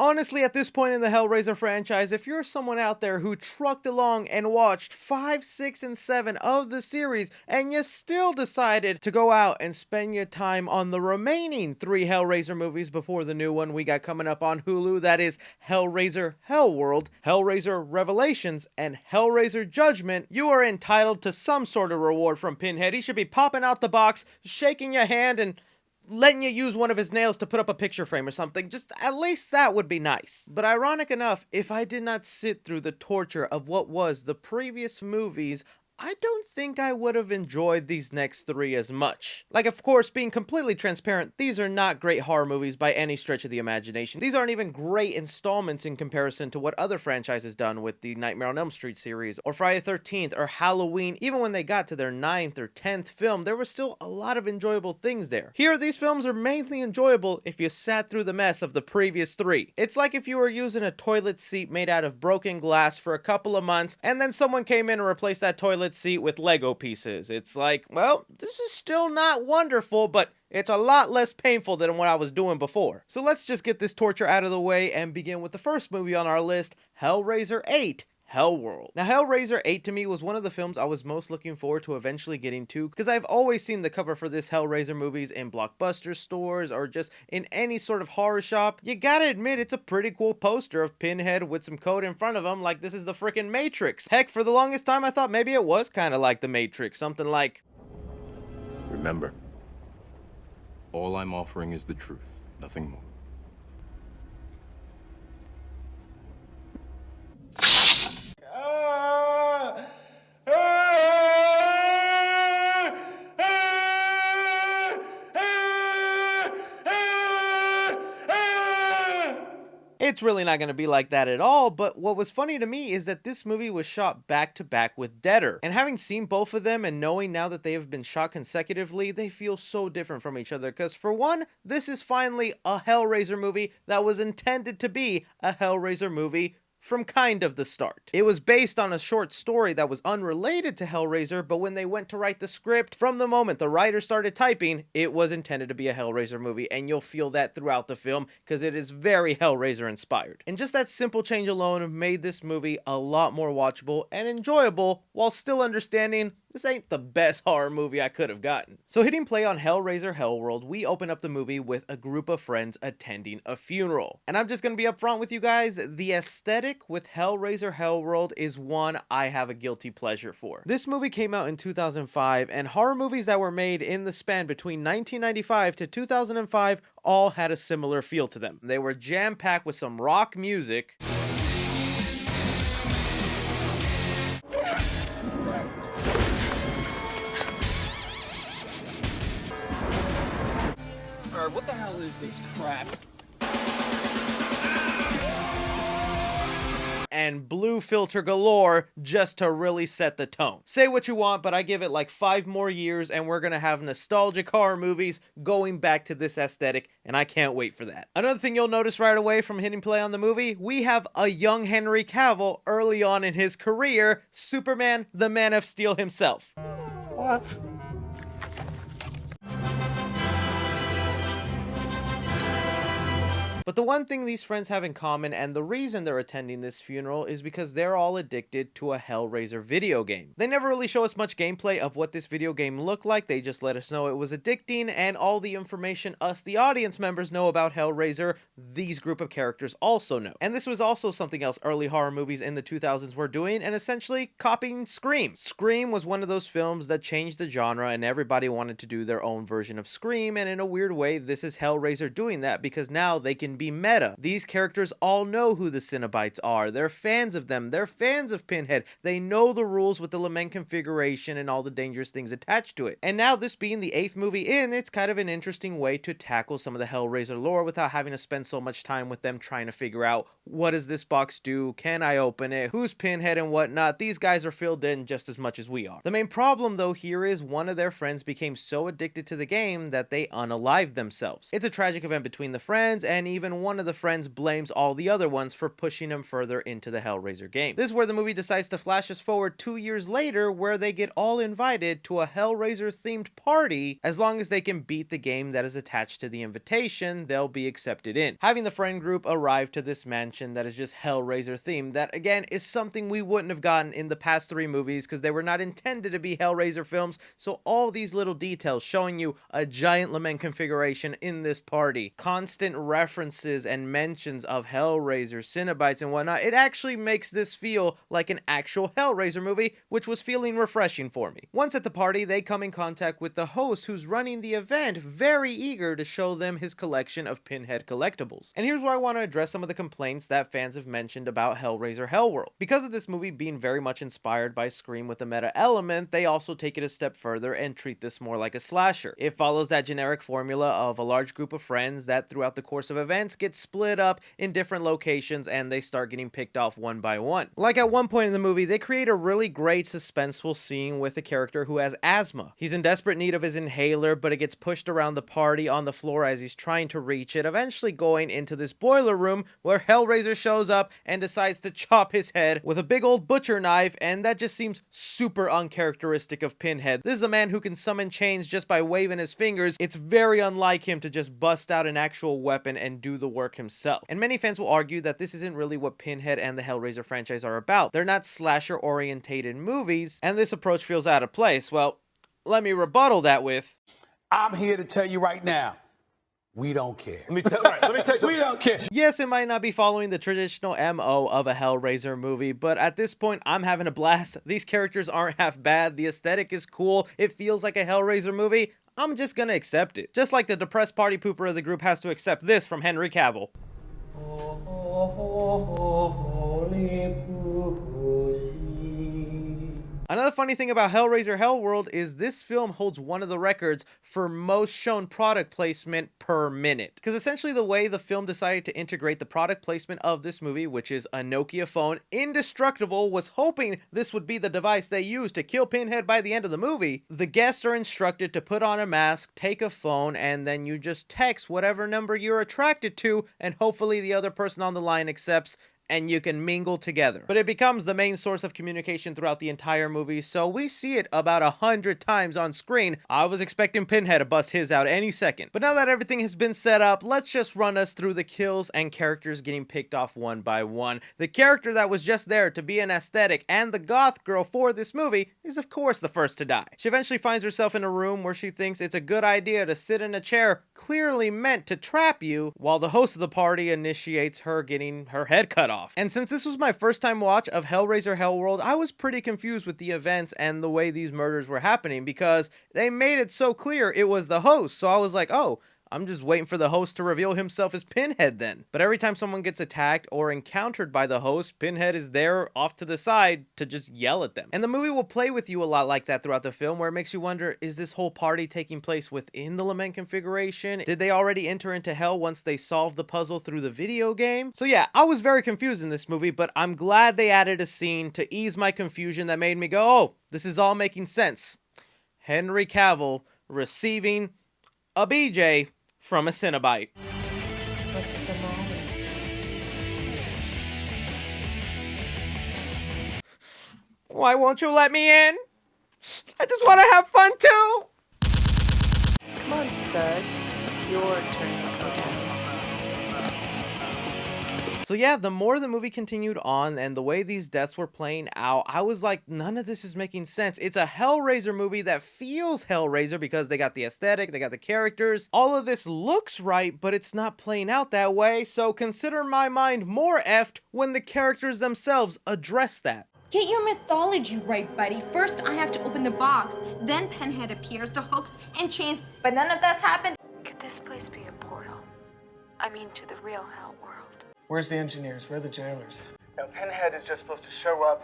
Honestly, at this point in the Hellraiser franchise, if you're someone out there who trucked along and watched 5, 6, and 7 of the series, and you still decided to go out and spend your time on the remaining 3 Hellraiser movies before the new one we got coming up on Hulu, that is Hellraiser Hellworld, Hellraiser Revelations, and Hellraiser Judgment, you are entitled to some sort of reward from Pinhead. He should be popping out the box, shaking your hand, and letting you use one of his nails to put up a picture frame or something. Just at least that would be nice. But ironic enough, if I did not sit through the torture of what was the previous movies, I don't think I would have enjoyed these next 3 as much. Like, of course, being completely transparent, these are not great horror movies by any stretch of the imagination. These aren't even great installments in comparison to what other franchises done with the Nightmare on Elm Street series, or Friday the 13th, or Halloween. Even when they got to their 9th or 10th film, there was still a lot of enjoyable things there. Here, these films are mainly enjoyable if you sat through the mess of the previous 3. It's like if you were using a toilet seat made out of broken glass for a couple of months, and then someone came in and replaced that toilet seat with Lego pieces. It's like, well, this is still not wonderful, but it's a lot less painful than what I was doing before. So let's just get this torture out of the way and begin with the first movie on our list, Hellraiser 8. Hellworld. Now, Hellraiser 8 to me was one of the films I was most looking forward to eventually getting to, because I've always seen the cover for this Hellraiser movies in Blockbuster stores or just in any sort of horror shop. You gotta admit, it's a pretty cool poster of Pinhead with some code in front of him like this is the freaking Matrix. Heck, for the longest time I thought maybe it was kind of like the Matrix, something like, remember, all I'm offering is the truth, nothing more. It's really not going to be like that at all, but what was funny to me is that this movie was shot back to back with Deader, and having seen both of them and knowing now that they have been shot consecutively, they feel so different from each other, because for one, this is finally a Hellraiser movie that was intended to be a Hellraiser movie from kind of the start. It was based on a short story that was unrelated to Hellraiser, but when they went to write the script, from the moment the writer started typing, it was intended to be a Hellraiser movie, and you'll feel that throughout the film because it is very Hellraiser inspired. And just that simple change alone made this movie a lot more watchable and enjoyable while still understanding this ain't the best horror movie I could have gotten. So hitting play on Hellraiser Hellworld, we open up the movie with a group of friends attending a funeral. And I'm just gonna be upfront with you guys, the aesthetic with Hellraiser Hellworld is one I have a guilty pleasure for. This movie came out in 2005, and horror movies that were made in the span between 1995 to 2005 all had a similar feel to them. They were jam-packed with some rock music, what the hell is this crap? and blue filter galore just to really set the tone. Say what you want, but I give it like 5 more years and we're gonna have nostalgic horror movies going back to this aesthetic, and I can't wait for that. Another thing you'll notice right away from hitting play on the movie, we have a young Henry Cavill early on in his career, Superman, the Man of Steel himself. What? But the one thing these friends have in common, and the reason they're attending this funeral, is because they're all addicted to a Hellraiser video game. They never really show us much gameplay of what this video game looked like, they just let us know it was addicting, and all the information us, the audience members, know about Hellraiser, these group of characters also know. And this was also something else early horror movies in the 2000s were doing, and essentially copying Scream. Scream was one of those films that changed the genre, and everybody wanted to do their own version of Scream, and in a weird way, this is Hellraiser doing that, because now they can be meta. These characters all know who the Cenobites are. They're fans of them. They're fans of Pinhead. They know the rules with the lament configuration and all the dangerous things attached to it. And now, this being the 8th movie in, it's kind of an interesting way to tackle some of the Hellraiser lore without having to spend so much time with them trying to figure out, what does this box do? Can I open it? Who's Pinhead and whatnot? These guys are filled in just as much as we are. The main problem though here is one of their friends became so addicted to the game that they unalived themselves. It's a tragic event between the friends, and even even one of the friends blames all the other ones for pushing him further into the Hellraiser game. This is where the movie decides to flash us forward 2 years later, where they get all invited to a Hellraiser themed party. As long as they can beat the game that is attached to the invitation, they'll be accepted in. Having the friend group arrive to this mansion that is just Hellraiser themed, that again is something we wouldn't have gotten in the past 3 movies because they were not intended to be Hellraiser films, so all these little details showing you a giant lament configuration in this party, constant references and mentions of Hellraiser, Cenobites and whatnot, it actually makes this feel like an actual Hellraiser movie, which was feeling refreshing for me. Once at the party, they come in contact with the host who's running the event, very eager to show them his collection of Pinhead collectibles. And here's where I want to address some of the complaints that fans have mentioned about Hellraiser Hellworld. Because of this movie being very much inspired by Scream with a meta element, they also take it a step further and treat this more like a slasher. It follows that generic formula of a large group of friends that throughout the course of events get split up in different locations and they start getting picked off one by one. Like at one point in the movie, they create a really great suspenseful scene with a character who has asthma. He's in desperate need of his inhaler, but it gets pushed around the party on the floor as he's trying to reach it, eventually going into this boiler room where Hellraiser shows up and decides to chop his head with a big old butcher knife, and that just seems super uncharacteristic of Pinhead. This is a man who can summon chains just by waving his fingers. It's very unlike him to just bust out an actual weapon and do the work himself. And many fans will argue that this isn't really what Pinhead and the Hellraiser franchise are about. They're not slasher-orientated movies, and this approach feels out of place. Well, let me rebuttal that with, I'm here to tell you right now, we don't care. Let me tell you something. We don't care. yes, it might not be following the traditional MO of a Hellraiser movie, but at this point, I'm having a blast. These characters aren't half bad. The aesthetic is cool. It feels like a Hellraiser movie. I'm just gonna accept it. Just like the depressed party pooper of the group has to accept this from Henry Cavill. Another funny thing about Hellraiser Hellworld is this film holds one of the records for most shown product placement per minute. Because essentially the way the film decided to integrate the product placement of this movie, which is a Nokia phone, indestructible, was hoping this would be the device they used to kill Pinhead by the end of the movie. The guests are instructed to put on a mask, take a phone, and then you just text whatever number you're attracted to, and hopefully the other person on the line accepts, and you can mingle together. But it becomes the main source of communication throughout the entire movie, so we see it about 100 times on screen. I was expecting Pinhead to bust his out any second. But now that everything has been set up, let's just run us through the kills and characters getting picked off one by one. The character that was just there to be an aesthetic and the goth girl for this movie is of course the first to die. She eventually finds herself in a room where she thinks it's a good idea to sit in a chair clearly meant to trap you, while the host of the party initiates her getting her head cut off. And since this was my first time watch of Hellraiser Hellworld, I was pretty confused with the events and the way these murders were happening because they made it so clear it was the host. So I was like, oh, I'm just waiting for the host to reveal himself as Pinhead then. But every time someone gets attacked or encountered by the host, Pinhead is there off to the side to just yell at them. And the movie will play with you a lot like that throughout the film, where it makes you wonder, is this whole party taking place within the lament configuration? Did they already enter into hell once they solved the puzzle through the video game? So yeah, I was very confused in this movie, but I'm glad they added a scene to ease my confusion that made me go, oh, this is all making sense. Henry Cavill receiving a BJ from a Cenobite. What's the matter? Why won't you let me in? I just want to have fun too! Come on, stud. It's your turn to go down. So yeah, the more the movie continued on and the way these deaths were playing out, I was like, none of this is making sense. It's a Hellraiser movie that feels Hellraiser because they got the aesthetic, they got the characters. All of this looks right, but it's not playing out that way, so consider my mind more effed when the characters themselves address that. Get your mythology right, buddy. First, I have to open the box. Then Pinhead appears, the hooks and chains, but none of that's happened. Could this place be a portal? I mean, to the real Hellworld. Where's the engineers? Where are the jailers? Now, Pinhead is just supposed to show up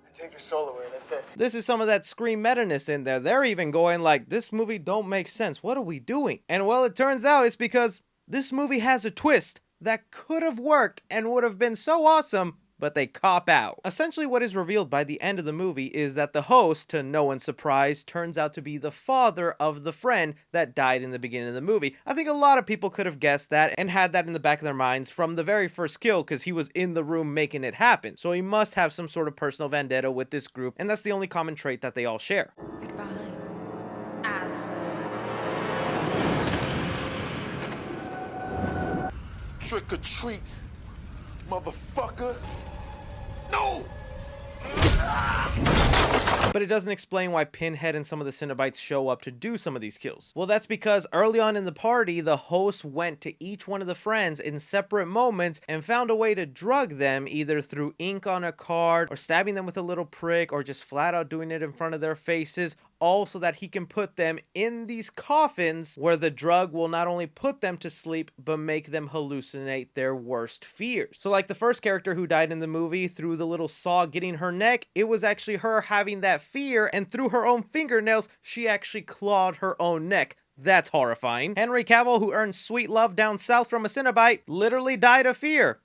and take your soul away. That's it. This is some of that Scream meta-ness in there. They're even going like, this movie don't make sense. What are we doing? And well, it turns out it's because this movie has a twist that could have worked and would have been so awesome but they cop out. Essentially what is revealed by the end of the movie is that the host, to no one's surprise, turns out to be the father of the friend that died in the beginning of the movie. I think a lot of people could have guessed that and had that in the back of their minds from the very first kill because he was in the room making it happen. So he must have some sort of personal vendetta with this group, and that's the only common trait that they all share. Goodbye, asshole. Trick or treat, motherfucker. No! But it doesn't explain why Pinhead and some of the Cenobites show up to do some of these kills. Well, that's because early on in the party, the host went to each one of the friends in separate moments and found a way to drug them, either through ink on a card, or stabbing them with a little prick, or just flat out doing it in front of their faces, all so that he can put them in these coffins where the drug will not only put them to sleep, but make them hallucinate their worst fears. So like the first character who died in the movie, through the little saw getting her neck, it was actually her having that fear, and through her own fingernails, she actually clawed her own neck. That's horrifying. Henry Cavill, who earned sweet love down south from a Cenobite, literally died of fear.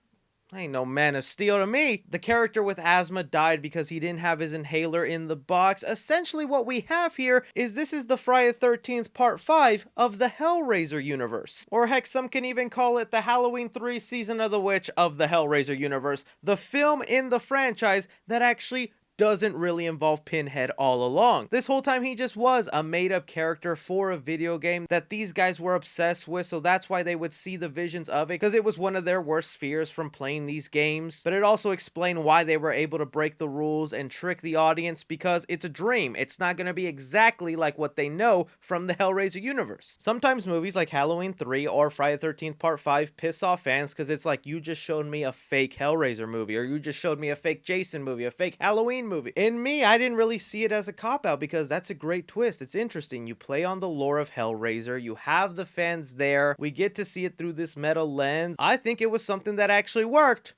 Ain't no Man of Steel to me. The character with asthma died because he didn't have his inhaler in the box. Essentially what we have here is this is the Friday the 13th Part 5 of the Hellraiser universe. Or heck, some can even call it the Halloween 3 Season of the Witch of the Hellraiser universe. The film in the franchise that actually doesn't really involve Pinhead all along. This whole time he just was a made-up character for a video game that these guys were obsessed with, so that's why they would see the visions of it, because it was one of their worst fears from playing these games. But it also explained why they were able to break the rules and trick the audience, because it's a dream. It's not going to be exactly like what they know from the Hellraiser universe. Sometimes movies like Halloween 3 or Friday the 13th Part 5 piss off fans because it's like, you just showed me a fake Hellraiser movie, or you just showed me a fake Jason movie, a fake Halloween movie. In me, I didn't really see it as a cop-out because that's a great twist. It's interesting. You play on the lore of Hellraiser. You have the fans there. We get to see it through this metal lens. I think it was something that actually worked.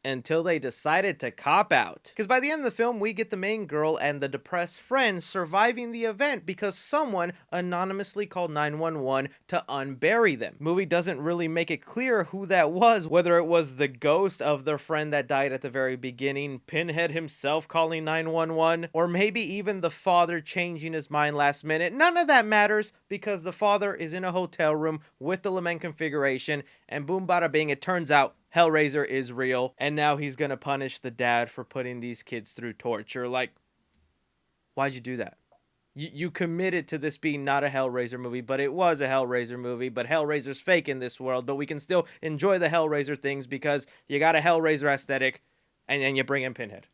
Until they decided to cop out. Because by the end of the film, we get the main girl and the depressed friend surviving the event because someone anonymously called 911 to unbury them. Movie doesn't really make it clear who that was, whether it was the ghost of their friend that died at the very beginning, Pinhead himself calling 911, or maybe even the father changing his mind last minute. None of that matters because the father is in a hotel room with the lament configuration, and boom bada bing, it turns out Hellraiser is real, and now he's gonna punish the dad for putting these kids through torture. Like, why'd you do that? You committed to this being not a Hellraiser movie, but it was a Hellraiser movie, but Hellraiser's fake in this world, but we can still enjoy the Hellraiser things because you got a Hellraiser aesthetic, and then you bring in Pinhead.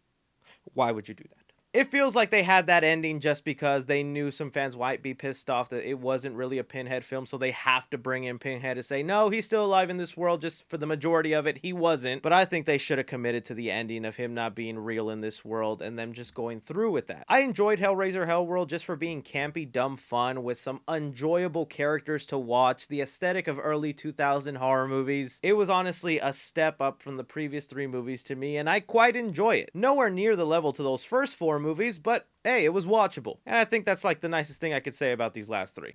Why would you do that? It feels like they had that ending just because they knew some fans might be pissed off that it wasn't really a Pinhead film, so they have to bring in Pinhead to say, no, he's still alive in this world. Just for the majority of it, he wasn't. But I think they should have committed to the ending of him not being real in this world and them just going through with that. I enjoyed Hellraiser Hellworld just for being campy, dumb fun with some enjoyable characters to watch, the aesthetic of early 2000 horror movies. It was honestly a step up from the previous 3 movies to me, and I quite enjoy it. Nowhere near the level to those first 4 movies, but hey, it was watchable. And I think that's like the nicest thing I could say about these last 3.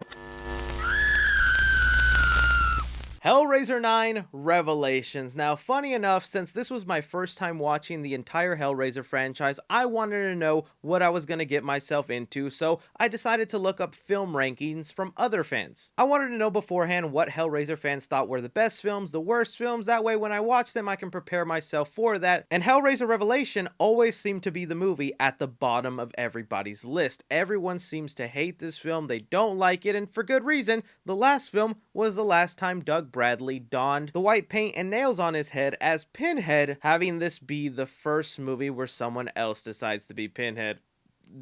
Hellraiser 9 Revelations. Now, funny enough, since this was my first time watching the entire Hellraiser franchise, I wanted to know what I was going to get myself into, so I decided to look up film rankings from other fans. I wanted to know beforehand what Hellraiser fans thought were the best films, the worst films, that way when I watch them I can prepare myself for that, and Hellraiser Revelation always seemed to be the movie at the bottom of everybody's list. Everyone seems to hate this film, they don't like it, and for good reason. The last film was the last time Doug Bradley donned the white paint and nails on his head as Pinhead, having this be the first movie where someone else decides to be Pinhead.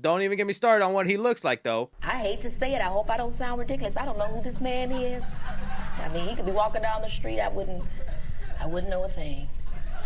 Don't even get me started on what he looks like, though. I hate to say it, I hope I don't sound ridiculous. I don't know who this man is. I mean, he could be walking down the street, I wouldn't know a thing.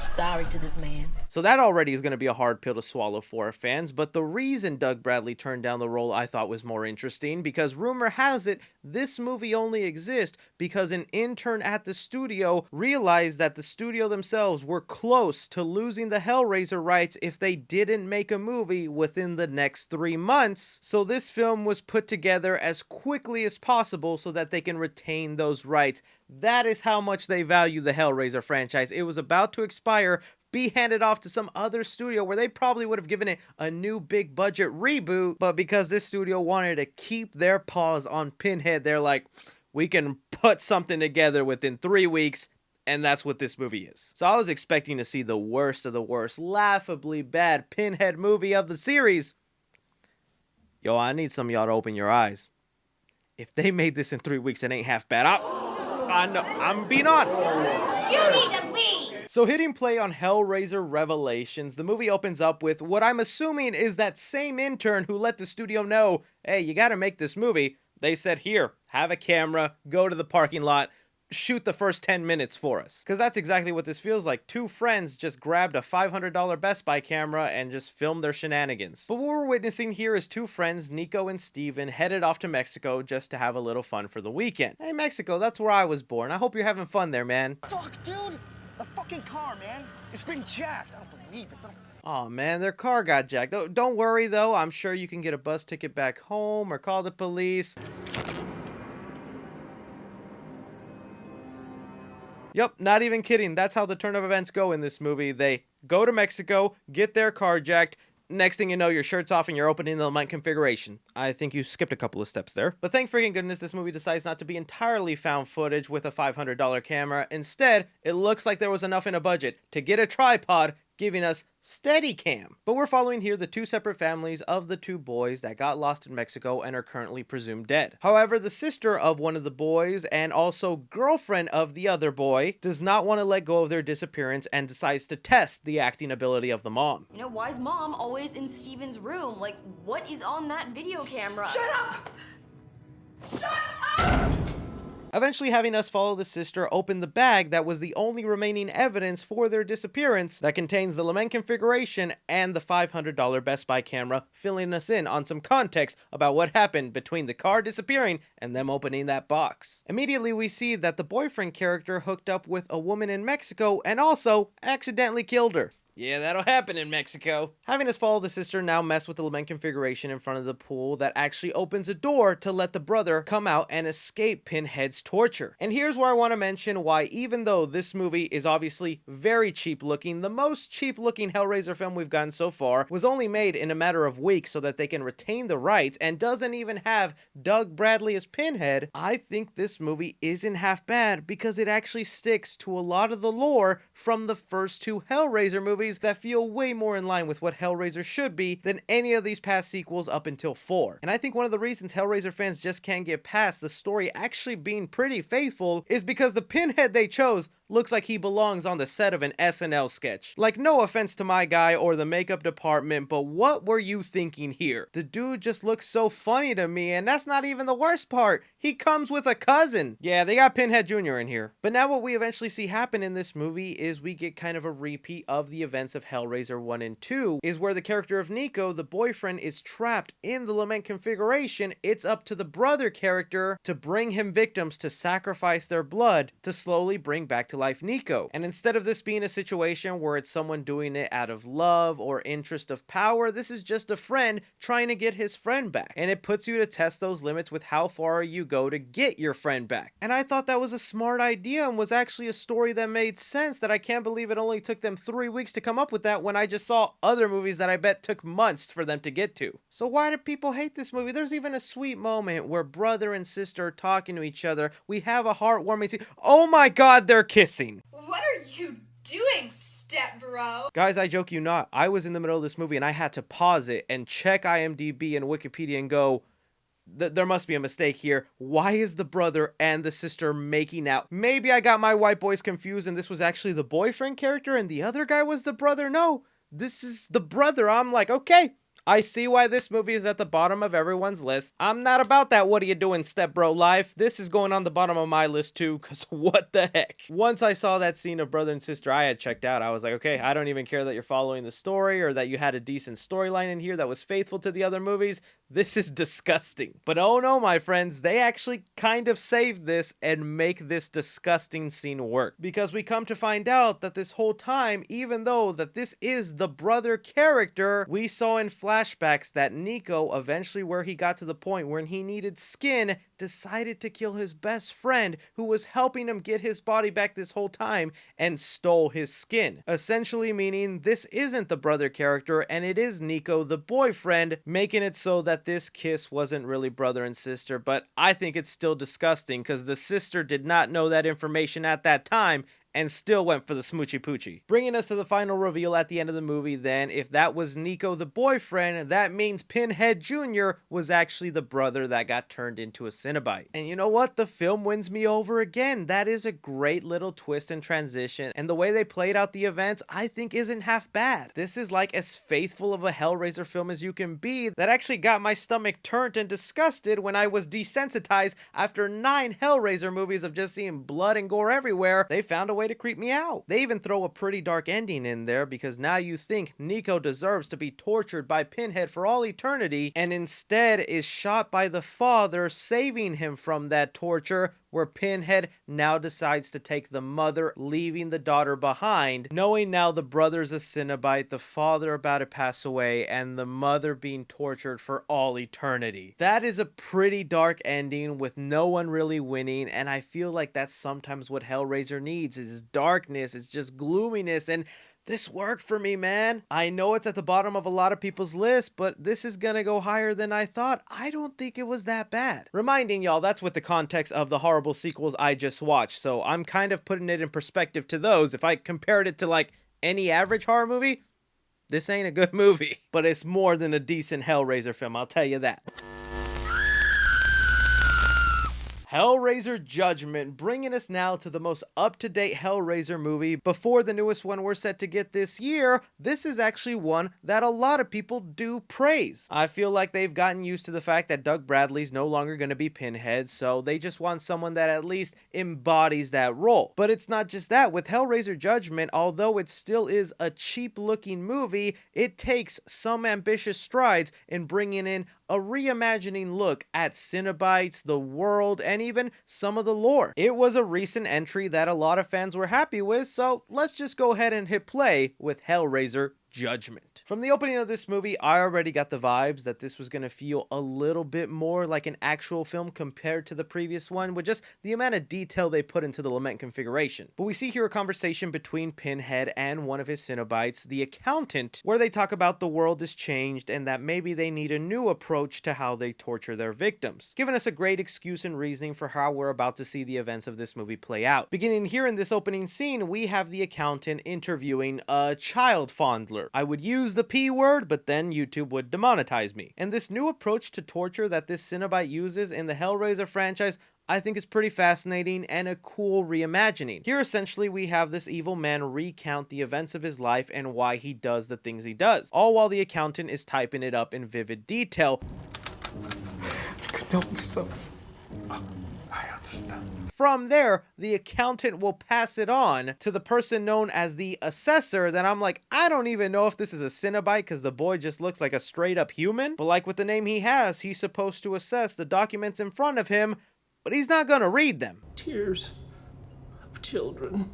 Sorry to this man. So that already is going to be a hard pill to swallow for our fans, but the reason Doug Bradley turned down the role I thought was more interesting, because rumor has it this movie only exists because an intern at the studio realized that the studio themselves were close to losing the Hellraiser rights if they didn't make a movie within the next 3 months. So this film was put together as quickly as possible so that they can retain those rights. That is how much they value the Hellraiser franchise. It was about to expire be handed off to some other studio where they probably would have given it a new big budget reboot, but because this studio wanted to keep their paws on Pinhead, they're like, we can put something together within 3 weeks, and that's what this movie is. So I was expecting to see the worst of the worst, laughably bad Pinhead movie of the series. Yo, I need some of y'all to open your eyes. If they made this in 3 weeks, it ain't half bad. I know, I'm being honest. You need to leave! So hitting play on Hellraiser Revelations, the movie opens up with what I'm assuming is that same intern who let the studio know, hey, you gotta make this movie. They said, here, have a camera, go to the parking lot, shoot the first 10 minutes for us. Because that's exactly what this feels like. Two friends just grabbed a $500 Best Buy camera and just filmed their shenanigans. But what we're witnessing here is two friends, Nico and Steven, headed off to Mexico just to have a little fun for the weekend. Hey, Mexico, that's where I was born. I hope you're having fun there, man. Fuck, dude! The fucking car, man! It's been jacked! I don't believe this. Oh man, their car got jacked. Don't worry though, I'm sure you can get a bus ticket back home or call the police. Yep, not even kidding. That's how the turn of events go in this movie. They go to Mexico, get their car jacked. Next thing you know, your shirt's off and you're opening the Lament configuration. I think you skipped a couple of steps there. But thank freaking goodness this movie decides not to be entirely found footage with a $500 camera. Instead, it looks like there was enough in a budget to get a tripod, giving us Steadicam. But we're following here the two separate families of the two boys that got lost in Mexico and are currently presumed dead. However, the sister of one of the boys and also girlfriend of the other boy does not want to let go of their disappearance and decides to test the acting ability of the mom. You know, why is mom always in Steven's room? Like, what is on that video camera? Shut up! Shut up! Eventually having us follow the sister open the bag that was the only remaining evidence for their disappearance that contains the Lament configuration and the $500 Best Buy camera, filling us in on some context about what happened between the car disappearing and them opening that box. Immediately we see that the boyfriend character hooked up with a woman in Mexico and also accidentally killed her. Yeah, that'll happen in Mexico. Having us follow the sister now mess with the Lament configuration in front of the pool that actually opens a door to let the brother come out and escape Pinhead's torture. And here's where I want to mention why, even though this movie is obviously very cheap looking, the most cheap looking Hellraiser film we've gotten so far was only made in a matter of weeks so that they can retain the rights and doesn't even have Doug Bradley as Pinhead. I think this movie isn't half bad because it actually sticks to a lot of the lore from the first two Hellraiser movies that feel way more in line with what Hellraiser should be than any of these past sequels up until 4. And I think one of the reasons Hellraiser fans just can't get past the story actually being pretty faithful is because the Pinhead they chose looks like he belongs on the set of an SNL sketch. Like, no offense to my guy or the makeup department, but what were you thinking here? The dude just looks so funny to me, and that's not even the worst part. He comes with a cousin. Yeah, they got Pinhead Jr. in here. But now what we eventually see happen in this movie is we get kind of a repeat of the events of Hellraiser 1 and 2, is where the character of Nico, the boyfriend, is trapped in the Lament configuration. It's up to the brother character to bring him victims to sacrifice their blood to slowly bring back to life Nico. And instead of this being a situation where it's someone doing it out of love or interest of power, this is just a friend trying to get his friend back. And it puts you to test those limits with how far you go to get your friend back. And I thought that was a smart idea and was actually a story that made sense, that I can't believe it only took them 3 weeks to come up with that when I just saw other movies that I bet took months for them to get to. So why do people hate this movie? There's even a sweet moment where brother and sister are talking to each other. We have a heartwarming scene. Oh my god, they're kissing. What are you doing, step bro? Guys, I joke you not. I was in the middle of this movie and I had to pause it and check IMDb and Wikipedia and go, there must be a mistake here. Why is the brother and the sister making out? Maybe I got my white boys confused and this was actually the boyfriend character and the other guy was the brother. No, this is the brother. I'm like, okay, I see why this movie is at the bottom of everyone's list. I'm not about that what are you doing stepbro life. This is going on the bottom of my list too, because what the heck. Once I saw that scene of brother and sister, I had checked out. I was like, okay, I don't even care that you're following the story or that you had a decent storyline in here that was faithful to the other movies. This is disgusting. But oh no, my friends, they actually kind of saved this and make this disgusting scene work. Because we come to find out that this whole time, even though that this is the brother character, we saw in flashbacks that Nico eventually where he got to the point where he needed skin decided to kill his best friend who was helping him get his body back this whole time and stole his skin. Essentially meaning this isn't the brother character and it is Nico the boyfriend, making it so that this kiss wasn't really brother and sister. But I think it's still disgusting because the sister did not know that information at that time and still went for the smoochy poochie. Bringing us to the final reveal at the end of the movie then, if that was Nico the boyfriend, that means Pinhead Jr. was actually the brother that got turned into a Cenobite. And you know what? The film wins me over again. That is a great little twist and transition, and the way they played out the events I think isn't half bad. This is like as faithful of a Hellraiser film as you can be that actually got my stomach turned and disgusted when I was desensitized after 9 Hellraiser movies of just seeing blood and gore everywhere. They found a way to creep me out. They even throw a pretty dark ending in there because now you think Nico deserves to be tortured by Pinhead for all eternity and instead is shot by the father, saving him from that torture, where Pinhead now decides to take the mother, leaving the daughter behind, knowing now the brother's a Cenobite, the father about to pass away, and the mother being tortured for all eternity. That is a pretty dark ending with no one really winning, and I feel like that's sometimes what Hellraiser needs, is darkness, it's just gloominess, and this worked for me, man. I know it's at the bottom of a lot of people's list, but this is gonna go higher than I thought. I don't think it was that bad. Reminding y'all, that's with the context of the horrible sequels I just watched, so I'm kind of putting it in perspective to those. If I compared it to like any average horror movie, this ain't a good movie. But it's more than a decent Hellraiser film, I'll tell you that. Hellraiser Judgment, bringing us now to the most up-to-date Hellraiser movie before the newest one we're set to get this year. This is actually one that a lot of people do praise. I feel like they've gotten used to the fact that Doug Bradley's no longer going to be Pinhead, so they just want someone that at least embodies that role. But it's not just that. With Hellraiser Judgment, although it still is a cheap-looking movie, it takes some ambitious strides in bringing in a reimagining look at Cenobites, the world, and even some of the lore. It was a recent entry that a lot of fans were happy with, so let's just go ahead and hit play with Hellraiser Judgment. From the opening of this movie, I already got the vibes that this was going to feel a little bit more like an actual film compared to the previous one, with just the amount of detail they put into the lament configuration. But we see here a conversation between Pinhead and one of his Cenobites, the accountant, where they talk about the world has changed and that maybe they need a new approach to how they torture their victims, giving us a great excuse and reasoning for how we're about to see the events of this movie play out. Beginning here in this opening scene, we have the accountant interviewing a child fondler. I would use the P word, but then YouTube would demonetize me. And this new approach to torture that this Cenobite uses in the Hellraiser franchise I think is pretty fascinating and a cool reimagining. Here essentially we have this evil man recount the events of his life and why he does the things he does, all while the accountant is typing it up in vivid detail. I couldn't help myself. I understand. From there, the accountant will pass it on to the person known as the assessor that I'm like, I don't even know if this is a Cenobite because the boy just looks like a straight up human. But like with the name he has, he's supposed to assess the documents in front of him, but he's not gonna read them. Tears of children.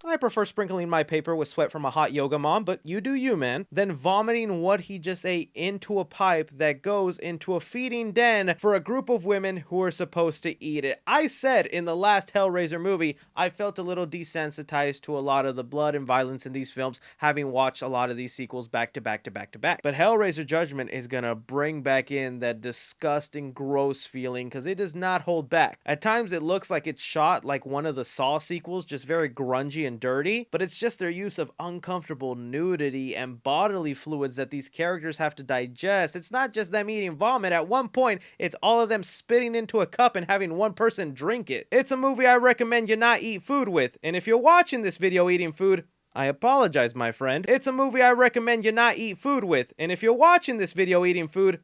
I prefer sprinkling my paper with sweat from a hot yoga mom, but you do you, man. Then vomiting what he just ate into a pipe that goes into a feeding den for a group of women who are supposed to eat it. I said in the last Hellraiser movie, I felt a little desensitized to a lot of the blood and violence in these films, having watched a lot of these sequels back to back to back to back. But Hellraiser Judgment is gonna bring back in that disgusting, gross feeling because it does not hold back. At times it looks like it's shot like one of the Saw sequels, just very grungy and dirty, but it's just their use of uncomfortable nudity and bodily fluids that these characters have to digest. It's not just them eating vomit. At one point, it's all of them spitting into a cup and having one person drink it. It's a movie I recommend you not eat food with, and if you're watching this video eating food, I apologize, my friend. It's a movie I recommend you not eat food with, and if you're watching this video eating food,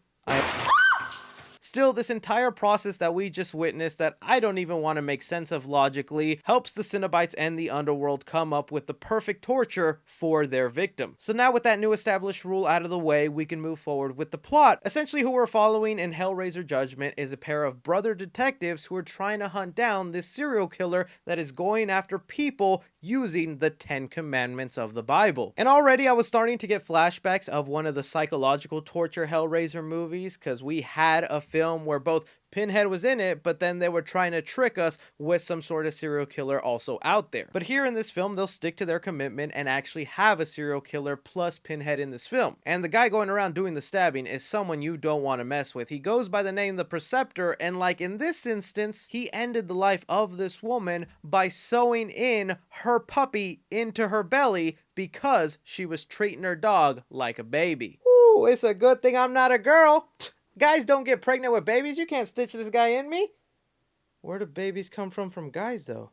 Still, this entire process that we just witnessed that I don't even want to make sense of logically helps the Cenobites and the underworld come up with the perfect torture for their victim. So now with that new established rule out of the way, we can move forward with the plot. Essentially, who we're following in Hellraiser Judgment is a pair of brother detectives who are trying to hunt down this serial killer that is going after people using the 10 Commandments of the Bible. And already I was starting to get flashbacks of one of the psychological torture Hellraiser movies, because we had a film where both Pinhead was in it, but then they were trying to trick us with some sort of serial killer also out there. But here in this film, they'll stick to their commitment and actually have a serial killer plus Pinhead in this film. And the guy going around doing the stabbing is someone you don't want to mess with. He goes by the name The Preceptor, and like in this instance, he ended the life of this woman by sewing in her puppy into her belly because she was treating her dog like a baby. Ooh, it's a good thing I'm not a girl. Guys don't get pregnant with babies. You can't stitch this guy in me. Where do babies come from guys, though?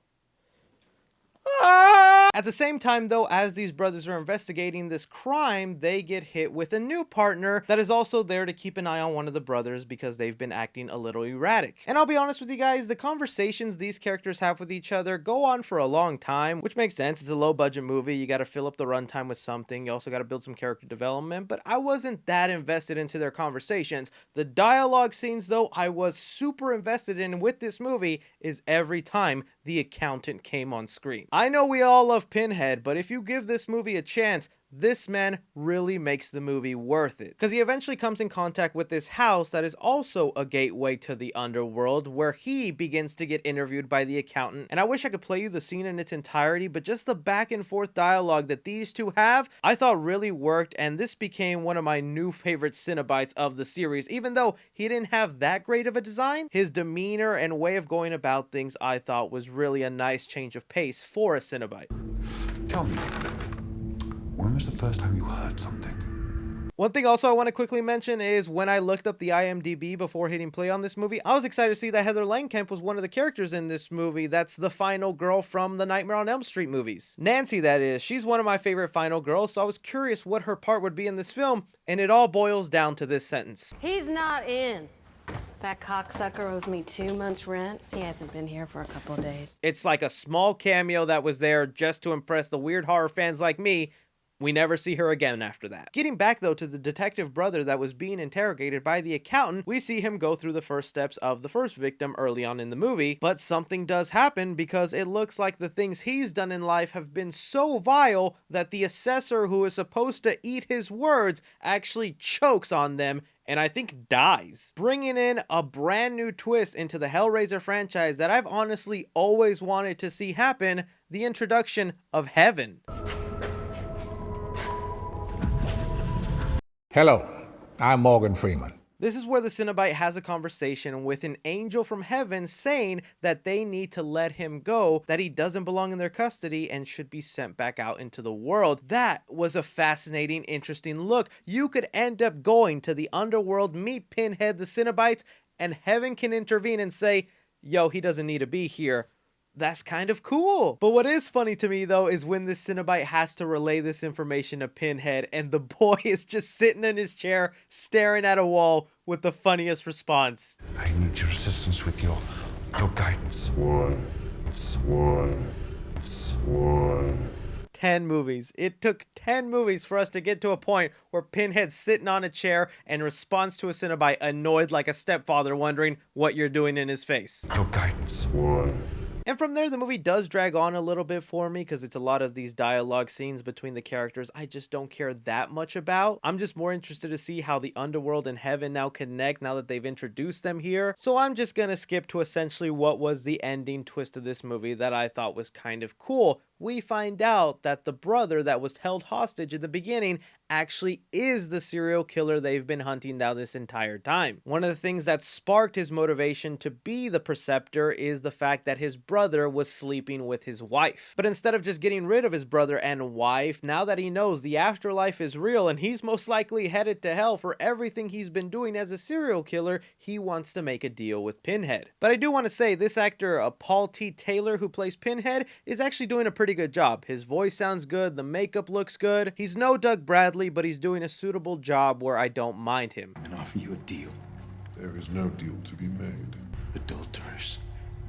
At the same time, though, as these brothers are investigating this crime, they get hit with a new partner that is also there to keep an eye on one of the brothers because they've been acting a little erratic. And I'll be honest with you guys, the conversations these characters have with each other go on for a long time, which makes sense. It's a low-budget movie. You got to fill up the runtime with something. You also got to build some character development, but I wasn't that invested into their conversations. The dialogue scenes, though, I was super invested in with this movie is every time the accountant came on screen. I know we all love Pinhead, but if you give this movie a chance, this man really makes the movie worth it. Because he eventually comes in contact with this house that is also a gateway to the underworld, where he begins to get interviewed by the accountant. And I wish I could play you the scene in its entirety, but just the back and forth dialogue that these two have, I thought really worked, and this became one of my new favorite Cenobites of the series. Even though he didn't have that great of a design, his demeanor and way of going about things I thought was really a nice change of pace for a Cenobite. Tell me, when was the first time you heard something? One thing also I want to quickly mention is when I looked up the IMDb before hitting play on this movie, I was excited to see that Heather Langenkamp was one of the characters in this movie. That's the final girl from the Nightmare on Elm Street movies. Nancy, that is. She's one of my favorite final girls, so I was curious what her part would be in this film, and it all boils down to this sentence. He's not in. That cocksucker owes me 2 months' rent. He hasn't been here for a couple of days. It's like a small cameo that was there just to impress the weird horror fans like me. We never see her again after that. Getting back though to the detective brother that was being interrogated by the accountant, we see him go through the first steps of the first victim early on in the movie, but something does happen because it looks like the things he's done in life have been so vile that the assessor who is supposed to eat his words actually chokes on them and I think dies, bringing in a brand new twist into the Hellraiser franchise that I've honestly always wanted to see happen, the introduction of heaven. Hello, I'm Morgan Freeman. This is where the Cenobite has a conversation with an angel from heaven saying that they need to let him go, that he doesn't belong in their custody and should be sent back out into the world. That was a fascinating, interesting look. You could end up going to the underworld, meet Pinhead, the Cenobites, and heaven can intervene and say, yo, he doesn't need to be here. That's kind of cool. But what is funny to me though is when this Cenobite has to relay this information to Pinhead and the boy is just sitting in his chair staring at a wall with the funniest response. I need your assistance with your guidance. Swan. 10 movies. It took 10 movies for us to get to a point where Pinhead's sitting on a chair and responds to a Cenobite annoyed like a stepfather wondering what you're doing in his face. Your guidance. And from there, the movie does drag on a little bit for me because it's a lot of these dialogue scenes between the characters I just don't care that much about. I'm just more interested to see how the underworld and heaven now connect now that they've introduced them here. So I'm just gonna skip to essentially what was the ending twist of this movie that I thought was kind of cool. We find out that the brother that was held hostage in the beginning actually is the serial killer they've been hunting down this entire time. One of the things that sparked his motivation to be the Preceptor is the fact that his brother was sleeping with his wife. But instead of just getting rid of his brother and wife, now that he knows the afterlife is real and he's most likely headed to hell for everything he's been doing as a serial killer, he wants to make a deal with Pinhead. But I do want to say this actor, Paul T. Taylor, who plays Pinhead, is actually doing a pretty good job. His voice sounds good, the makeup looks good. He's no Doug Bradley, but he's doing a suitable job where I don't mind him. And offer you a deal. There is no deal to be made. Adulterers.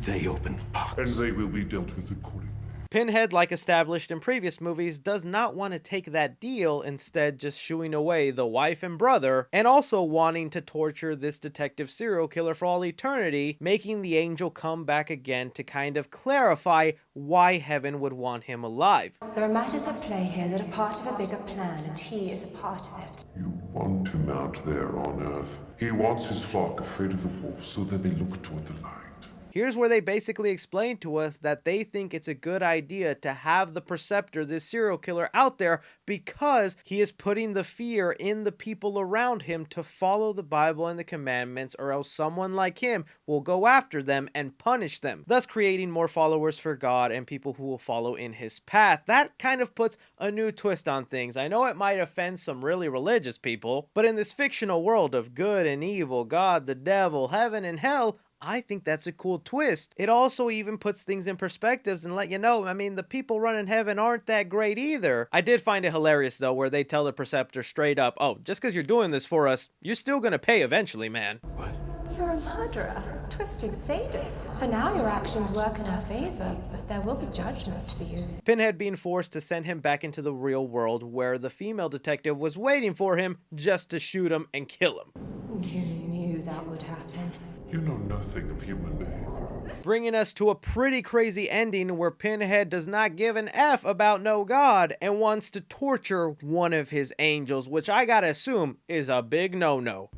They open the box. And they will be dealt with accordingly. Pinhead, like established in previous movies, does not want to take that deal, instead just shooing away the wife and brother, and also wanting to torture this detective serial killer for all eternity, making the angel come back again to kind of clarify why heaven would want him alive. There are matters at play here that are part of a bigger plan, and he is a part of it. You want him out there on Earth. He wants his flock afraid of the wolf so that they look toward the light. Here's where they basically explain to us that they think it's a good idea to have the Preceptor, this serial killer, out there because he is putting the fear in the people around him to follow the Bible and the commandments, or else someone like him will go after them and punish them, thus creating more followers for God and people who will follow in his path. That kind of puts a new twist on things. I know it might offend some really religious people, but in this fictional world of good and evil, God, the devil, heaven and hell, I think that's a cool twist. It also even puts things in perspectives and let you know, I mean, the people running heaven aren't that great either. I did find it hilarious though, where they tell the Preceptor straight up, oh, just because you're doing this for us, you're still gonna pay eventually, man. You're a murderer, twisted sadist. For now, your actions work in our favor, but there will be judgment for you. Pinhead being forced to send him back into the real world where the female detective was waiting for him just to shoot him and kill him. You knew that would happen. You know nothing of human behavior. Bringing us to a pretty crazy ending where Pinhead does not give an F about no God and wants to torture one of his angels, which I gotta assume is a big no-no.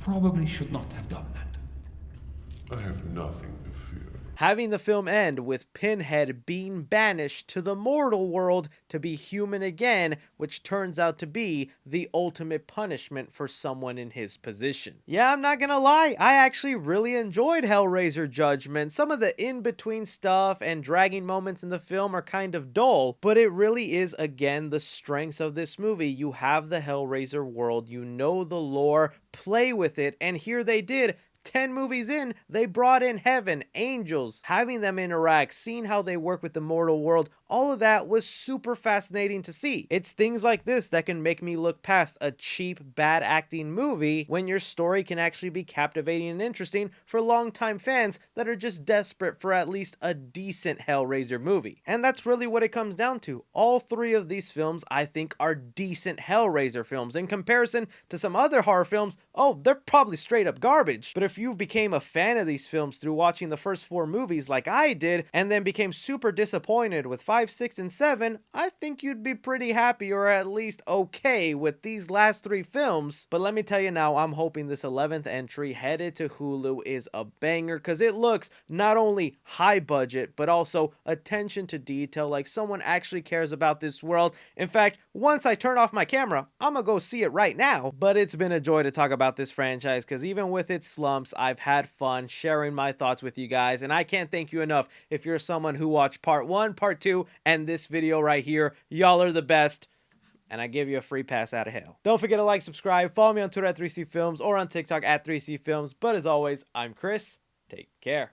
Probably should not have done that. I have nothing to fear. Having the film end with Pinhead being banished to the mortal world to be human again, which turns out to be the ultimate punishment for someone in his position. Yeah, I'm not gonna lie, I actually really enjoyed Hellraiser Judgment. Some of the in-between stuff and dragging moments in the film are kind of dull, but it really is, again, the strengths of this movie. You have the Hellraiser world, you know the lore, play with it, and here they did. 10 movies in, they brought in heaven, angels, having them interact, seeing how they work with the mortal world. All of that was super fascinating to see. It's things like this that can make me look past a cheap, bad acting movie when your story can actually be captivating and interesting for longtime fans that are just desperate for at least a decent Hellraiser movie. And that's really what it comes down to. All three of these films, I think, are decent Hellraiser films. In comparison to some other horror films, oh, they're probably straight up garbage. But if you became a fan of these films through watching the first 4 movies like I did, and then became super disappointed with 5, 6, and 7, I think you'd be pretty happy, or at least okay, with these last 3 films. But let me tell you now, I'm hoping this 11th entry headed to Hulu is a banger, because it looks not only high budget, but also attention to detail, like someone actually cares about this world. In fact, once I turn off my camera, I'm gonna go see it right now. But it's been a joy to talk about this franchise, because even with its slumps, I've had fun sharing my thoughts with you guys, and I can't thank you enough if you're someone who watched part 1, part 2, and this video right here. Y'all are the best, and I give you a free pass out of hell. Don't forget to like, subscribe, follow me on Twitter at 3C Films or on TikTok at 3C Films. But as always, I'm Chris. Take care.